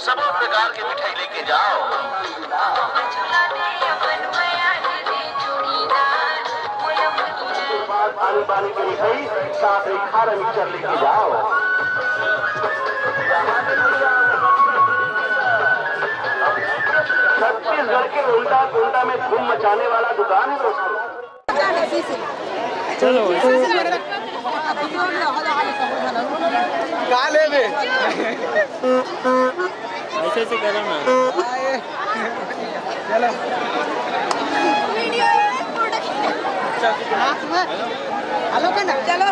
सब प्रकार की मिठाई लेके जाओ। पानी पानी की मिठाई साथ ही खारा मिक्सचर लेके जाओ। छत्तीसगढ़ के उल्टा पुल्टा में धूम मचाने वाला दुकान है दोस्तों। चलो ऐसे ऐसे करो ना। हेलो का ना चलो।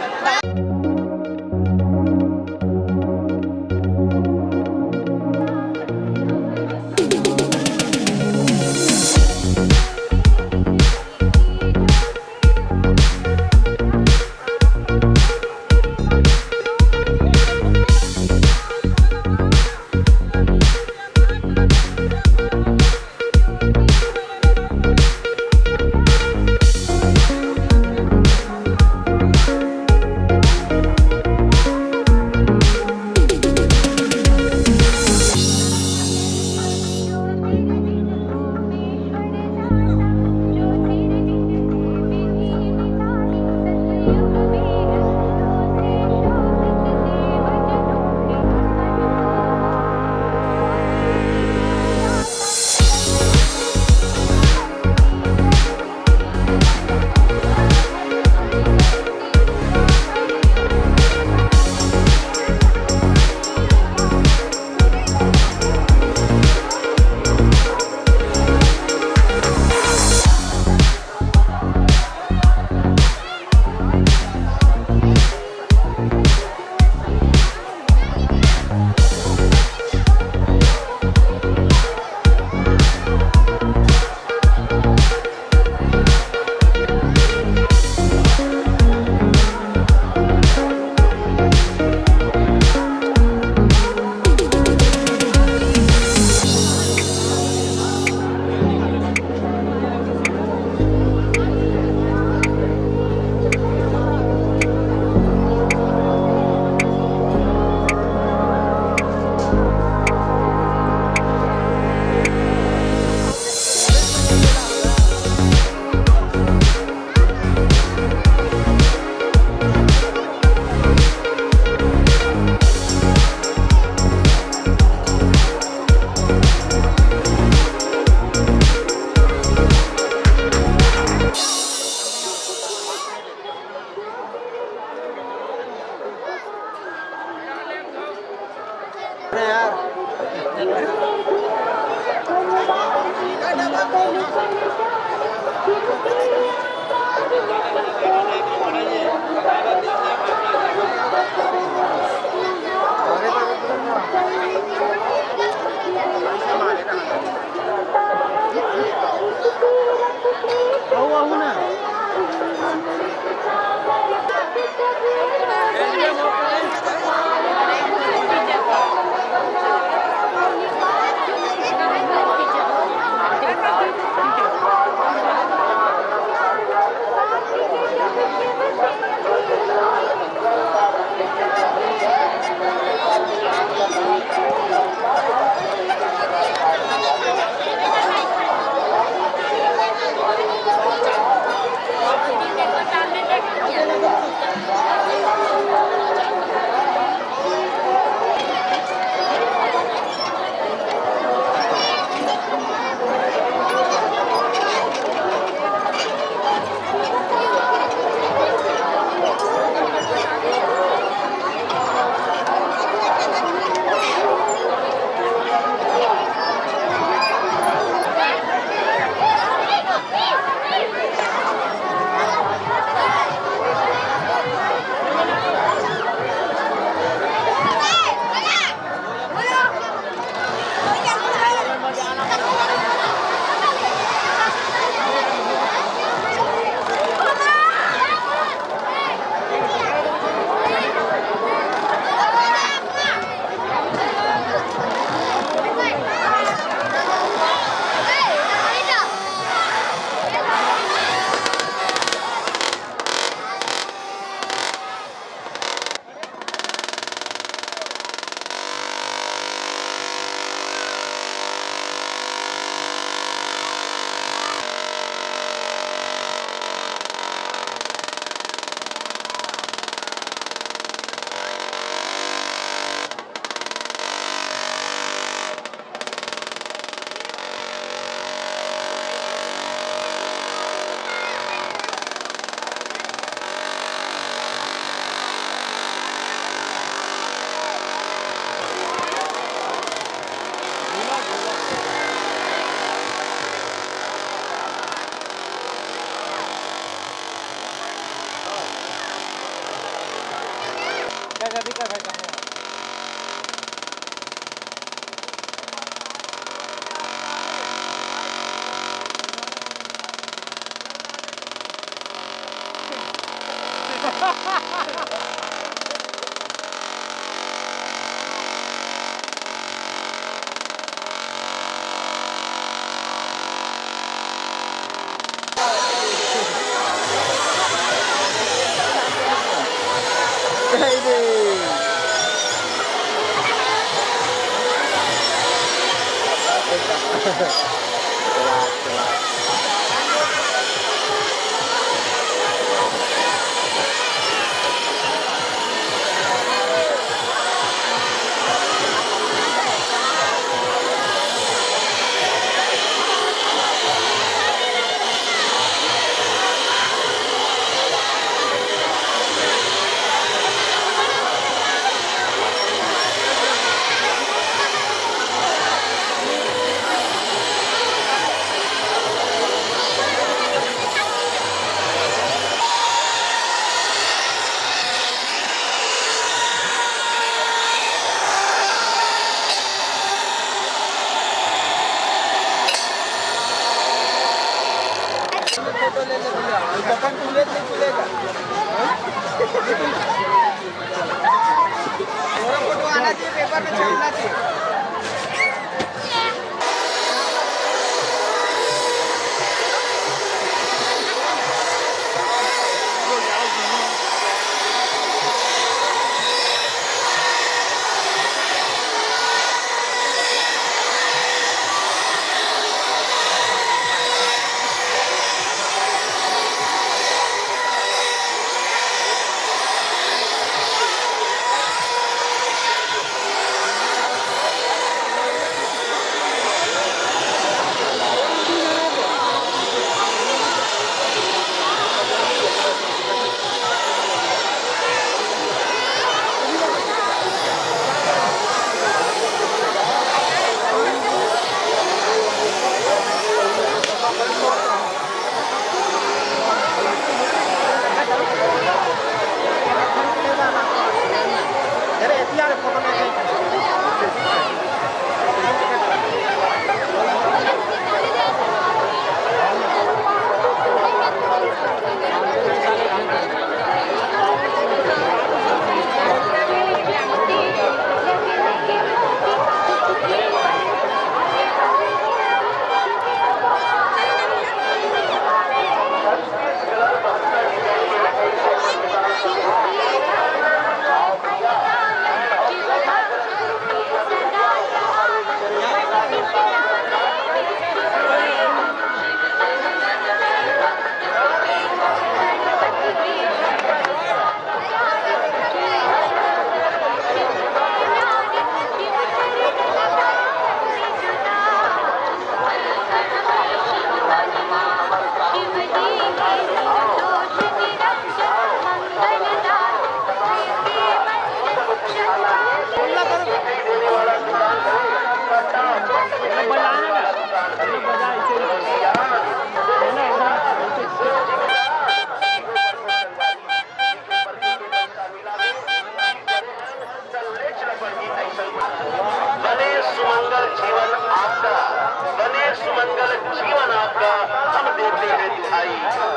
फोटो आना चाहिए, पेपर में छपना चाहिए।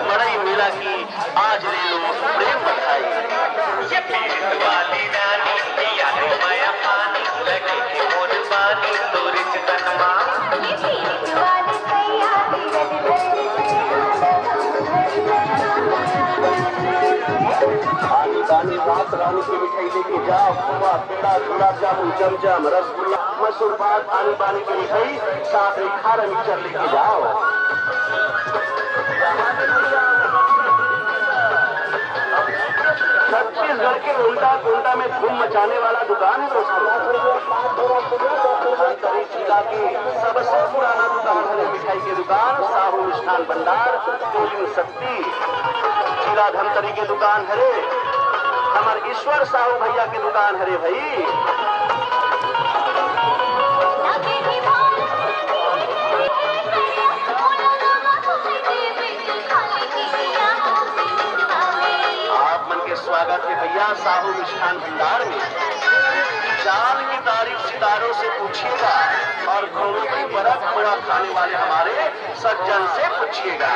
मड़ई मेला की आज ले लो प्रेम बधाई। रात रानी की मिठाई लेके जाओ, खोआ पेड़ा गुलाब जामुन चमचम रसगुल्ला मसूर पान पानी पानी की मिठाई साथ में खारा मिक्सर लेके जाओ। छत्तीसगढ़ के उल्टा कोंटा में धूम मचाने वाला दुकान है दोस्तों। धमतरी जिला की सबसे पुराना दुकान है मिठाई की दुकान साहू मिष्ठान भंडार टोलिंग शक्ति जिला धमतरी की दुकान है रे। हमारे ईश्वर साहू भैया की दुकान है रे भाई। स्वागत के भैया साहू मिष्ठान भंडार में चांद की तारीफ सितारों से पूछिएगा और घोड़ों की परख घोड़ा खाने वाले हमारे सज्जन से पूछिएगा।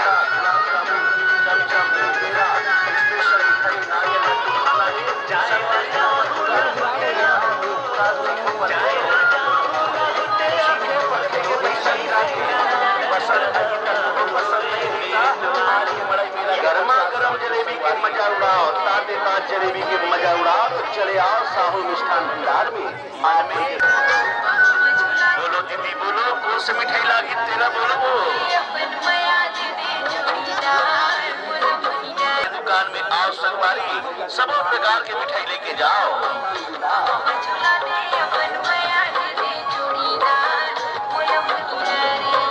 गर्मा गर्म जलेबी के मजा उड़ाओ, ताजे ताज जलेबी के मजा उड़ाओ तो चले आओ साहू मिष्ठान भंडार में। बोलो दीदी बोलो, कौन सी मिठाई लागी तेरा बोलो। दुकान में आओ संगवारी, सब प्रकार की मिठाई लेके जाओ।